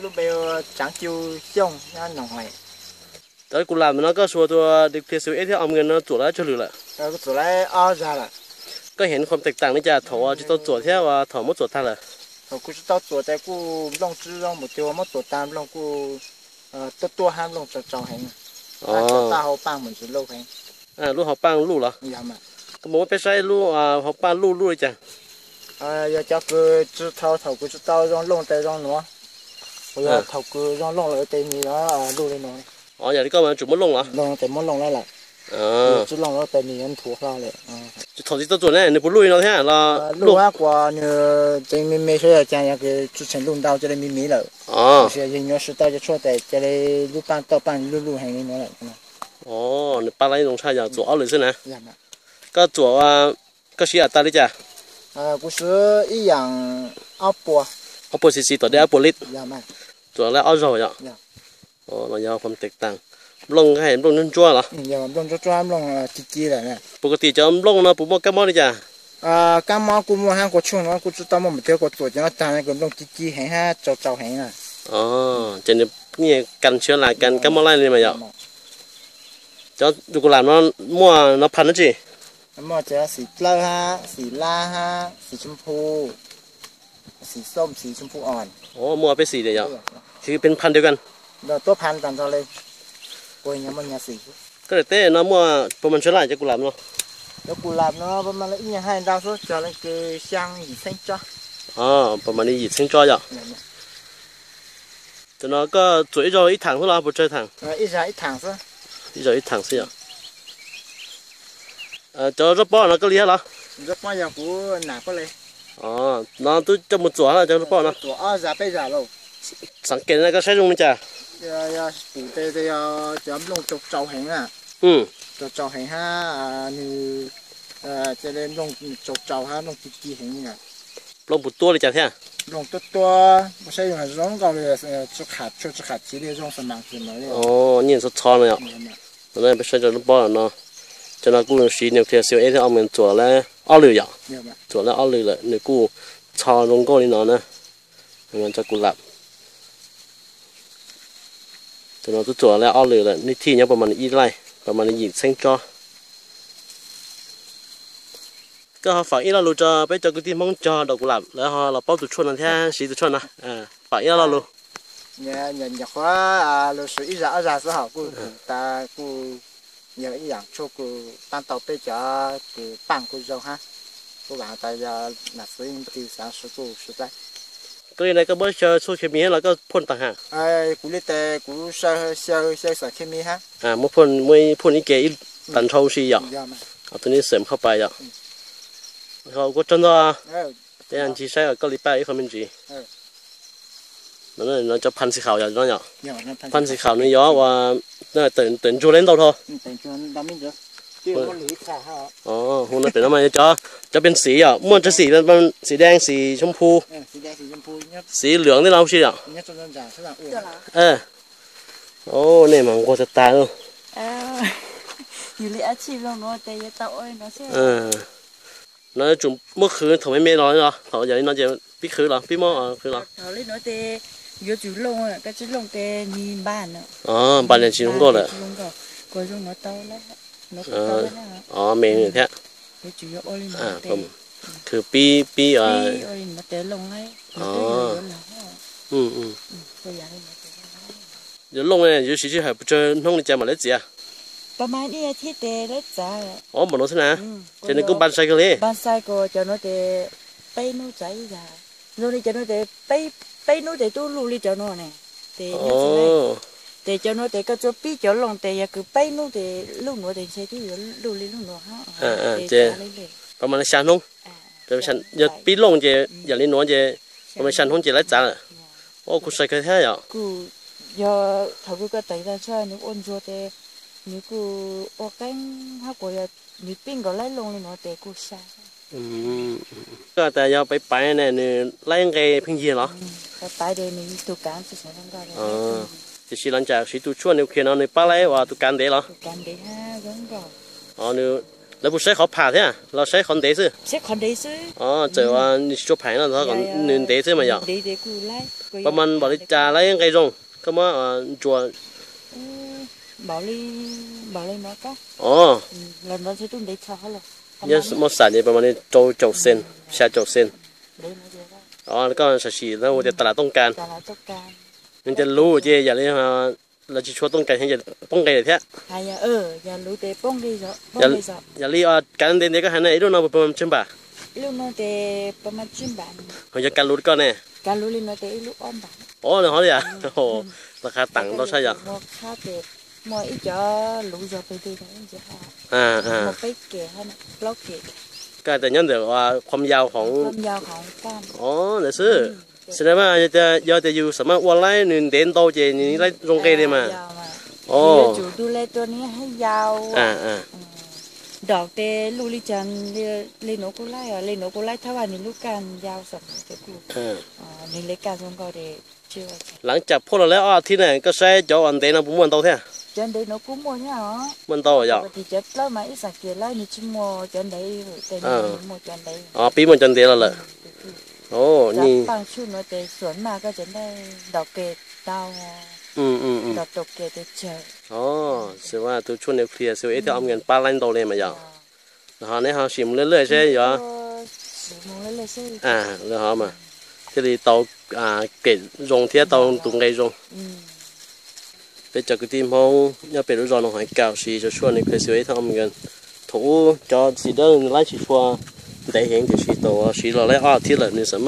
路边长久香那弄来。แต่กุหลาบมันก็ชัวตัวเด็กเที่ยวเอที่เอาเงินนะตัวแล้วจะรู้ละก็ตัวแล้วอ้อจ้าละก็เห็นความแตกต่างนี่จะถอจะต้องตัวเที่ยวว่าถอไม่ตัวท่าละกูจะต้องตัวแต่กูลงจื้อลงหมดตัวไม่ตัวตามลงกูตัวห้ามลงจะจ่อแหงตาเขาปังเหมือนจะลูกแหงลูกเขาปังลูกเหรอยามก็บอกว่าไปใช้ลูกเขาปังลูกเลยจ้ะ要叫个指头กูจะต้อง让ลงแต่让หนัว我要头กู让ลงเลยแต่นี่แล้วลูกเลยหนัวอย่างนี้ก็มันจุดมันลงเหรอลงแต่มันลงแล้วแหละจุดลงแล้วแต่นี่มันถูกแล้วเลยจุดถอดที่ตัวเนี่ย不录音了天了录啊过呢这没说要讲那个之前录到这里没了就是音乐是到就说在这里录半到半录还没了你搬来农场要做二类是呢ก็ตัวก็เสียตาลิจ้ะกูซื้ออีหยังเอาปัวซีตัวได้เอาปัวลิตยามาตัวแล้วเอาเราอ่ะเรายาวความแตกต่างลงให้ลงนั่นจ้วเหรออย่าลงจ้วลงจีๆแหละเนี่ยปกติจะลงนะปุ๊บก็มอนี่จ้ะก็มอกูมัวหากูช่วงว่ากูจะต้องมาเที่ยวกูตัวจะตามให้กูลงจีๆให้ฮะเจ้าให้น่ะจะนี่กันเชื้อรากันก็มอไล่นี่มาอย่างจะดูกุหลาบnó mua nóพันนะจีมอจะสีเหลืองฮะสีล่าฮะสีชมพูสีส้มสีชมพูอ่อนมัวไปสีเดียวคือเป็นพันเดียวกันตัวพันกันเท่าเลยกูยังมันยังสีก็เลยเต้เนาะมัวประมาณเท่าไหร่จะกุหลาบเนาะแล้วกุหลาบเนาะประมาณอีกให้ดาวสุดจะเลยคือช่างอีเส้นจ้าประมาณนี้อีเส้นจ้าอย่างแต่เนาะก็做一周一趟是吧不这趟一周一趟是一周一趟是啊这包那个厉害了这包要不拿过来那都这么做了这包呢做20倍咋喽上给那个谁用的จ้ะ要补的这要咱们弄造型啊造型哈你这里弄造哈弄机型啊弄不多的จ้ะ天弄多不是用人搞的就卡机的用什么什么的你是超了呀那不是这种包呢cho nó cũng xí nhiều thiệt siêu ấy thì ông mình做了二六呀做了二六了你估超龙沟里呢mình cho cụ lập cho nó做了二六了你ที่เนี่ยประมาณ1ไร่ประมาณ1เส้นจ้อก็ฝากอีเราจะไปเจอกันที่มองจอดอกกุหลาบแล้วเราเป้าตุชนนั่นแท้สีตุชนนะฝากอีเราลูเนี่ยอยากว่าเราสุอีจะอาจะ好กูตากูnhiều ý dạng cho cô ban đầu bây giờ thì ban cô dâu ha cô bạn tại giờ là sử dụng tiêu sản xuất cô xuất ra cái này có bớt chơi sốเคมีlà có phunต่างหากcô lấy tệ cô sơเคมีha mỗi phunอีกกี่ตันเท่าสิอย่างเอาตัวนี้เสริมเข้าไปอย่างเขาก็จนว่าแต่อันที่ใช้ก็ลิบไปอีกคนเป็นจีนั่นเราจะพันสีขาวอย่างนั้นอย่างพันสีขาวนี่ย้อว่าน่าตื่นจูเล่นตัวทอหุ่นนั่นเป็นอะไรจะเป็นสีอ่ะม้วนจะสีเป็นสีแดงสีชมพูสีเหลืองที่เราใช่อ่ะโอ้เนี่ยมันก็จะตายเลยอยู่ในอาชีพเราเนาะแต่ยังเต่าอ้อยเนาะใช่นั่นจุ่มเมื่อคืนเขาไม่ร้อนหรอเขาอย่างนี้นั่นจะพี่คืนหรอพี่หม้อคืนหรอเขาเลยเนาะแต่有主弄啊，个主弄的泥巴呢。半年前弄过了。个种拿刀了，拿刀了那。没有的。有主要奥利拿的。คือปี奥利拿的弄来。ก็อย่างนี้เดี๋ยวลงเนี่ยอยู่สิๆให้ไปเจอน้องนี่จะมาเลยจีอ่ะประมาณนี้ที่เตะแล้วจ้าหมดแล้วใช่ไหมจะนึกว่าบ้านไซค์เลยบ้านไซค์ก็จะน้อยแต่ไปนู่นใจจ้านู่นนี่จะน้อยแต่ไปนู่นแต่ตู้ลูกนี่จะน้อยเนี่ยแต่นี่จะไหนแต่จะน้อยแต่ก็จะปีจะลงแต่อยากคือไปนู่นแต่ลูกหนูแต่ใช้ที่ลูกนี่ลูกหนูฮะเจประมาณชั้นห้องแต่ชั้นอย่าปีลงเจอย่าเล่นน้อยเจประมาณชั้นห้องเจแล้วจ้าโอ้กูใส่กระเทียมกูอย่าถ้ากูก็แต่ใช่หนูอ้วนชัวแต่หนูกูออกกันถ้ากูอยากหนูปิ้งก็ไล่ลงเลยเนาะแต่กูใส่ก็แต่ยาไปเนี่ยนี่ไล่ยังไงเพิ่งเย็นเหรอไปเดี๋ยวนี้ตุการจะใช้ทั้งกันจะสิหลังจากสิตุชวนเนี่ยเขียนเอาในป้าไล่ว่าตุการเดี๋ยวเหรอตุการเดี๋ยวฮะงั้นก็นี่ แล้วผู้ใช้เขาผ่าแท้เราใช้คอนเดซื้อใช้คอนเดซื้ออ๋อเจอว่านี่ชุบแผงแล้วก็นึงเดซื้อมาอย่างประมาณบริจาคอะไรยังไงจงก็มาจัวbảo lên nó có lần đó sẽ chúng để cho hết rồi nhớ một sản gì ประมาณนี้โจเซนชาโจเซนอ๋อแล้วก็สักแล้วจะตลาดต้องการมันจะรู้เจอย่าเลยเราจะช่วยต้องการให้จะป้องกันแท้อย่ารู้แต่ป้องกันซะอย่าลีการเดินก็หันไอ้รุ่นเราประมาณชิมบารุ่นเราแต่ประมาณชิมบาเขาจะการรู้ก็แน่การรู้เลยเราแต่ลูกอ้อมบาอ๋อเนาะเขาเนี่ยโอ้ราคาต่างเราใช่ยังค่าแต่มออีจะรู้จะไปดูได้จะมอไปแก่ฮะนะล็อกแก่ก็แต่ย้อนเดี๋ยวว่าความยาวของก้านอ๋อเดี๋ยวซื้อแสดงว่าจะอยู่สามารถวันไล่1เดือนโตเจนี่ไล่ลงเกได้มาอ๋อจูดูแลตัวนี้ให้ยาวดอกเตลูลิจันเลโนโกไล่เลโนโกไล่ถ้าว่านี่ลูกกันยาวสักจะกูนี่เล็กการสงก็ได้ชื่อหลังจากพวกเราแล้วที่ไหนก็ใช้จออันเดนบุ้มมันโตแท้จันเดนกูมัวเนี่ยอ๋อมันโตอย่างที่จะเล่ามาอีสักเกี่ยวไล่นี่ชิมัวจันเดแต่มัวจันเดอ๋อปีมันจันเดแล้วเลยโอ้นี่บางชุดเนาะแต่สวนมาก็จะได้ดอกเกดดาวดอกตกเกดเฉยอ๋อแสดงว่าตัวช่วงนิวเคลียร์เซลล์ที่เอาเงินปลาลันโตเลยมาอย่างแล้วเนี่ยเฮาชิมเรื่อยๆใช่เหรอแล้วเฮามาที่นี่เตาเกดรงเทียเตาตุงไกรงไปจากที่มอง要被人让侬还搞是就说你可是他们跟土叫是的来去说地形就是到是落来ที่了你什么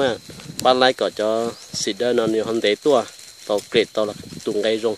搬来个叫是的那你很得多到เกรด到了ตุงไกรง